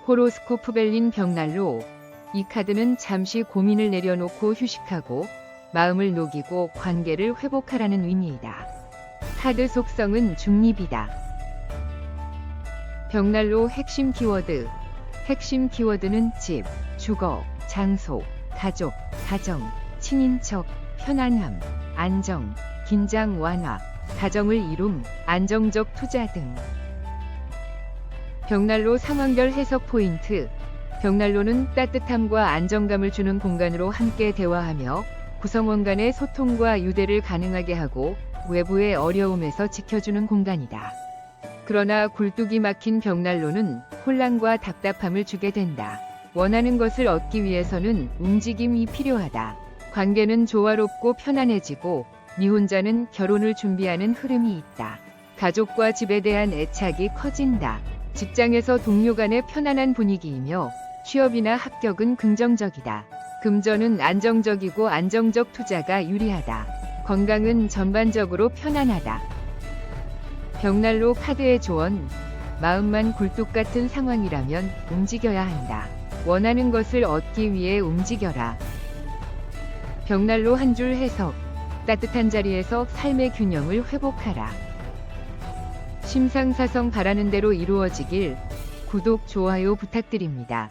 호로스코프 벨린 벽난로. 이 카드는 잠시 고민을 내려놓고 휴식하고 마음을 녹이고 관계를 회복하라는 의미이다. 카드 속성은 중립이다. 벽난로 핵심 키워드. 핵심 키워드는 집, 주거, 장소, 가족, 가정, 친인척, 편안함, 안정, 긴장 완화, 가정을 이룸, 안정적 투자 등. 벽난로 상황별 해석 포인트. 벽난로는 따뜻함과 안정감을 주는 공간으로 함께 대화하며 구성원 간의 소통과 유대를 가능하게 하고 외부의 어려움에서 지켜주는 공간이다. 그러나 굴뚝이 막힌 벽난로는 혼란과 답답함을 주게 된다. 원하는 것을 얻기 위해서는 움직임이 필요하다. 관계는 조화롭고 편안해지고 미혼자는 결혼을 준비하는 흐름이 있다. 가족과 집에 대한 애착이 커진다. 직장에서 동료 간의 편안한 분위기이며 취업이나 합격은 긍정적이다. 금전은 안정적이고 안정적 투자가 유리하다. 건강은 전반적으로 편안하다. 벽난로 카드의 조언. 마음만 굴뚝 같은 상황이라면 움직여야 한다. 원하는 것을 얻기 위해 움직여라. 벽난로 한 줄 해석. 따뜻한 자리에서 삶의 균형을 회복하라. 심상사성 바라는 대로 이루어지길. 구독, 좋아요 부탁드립니다.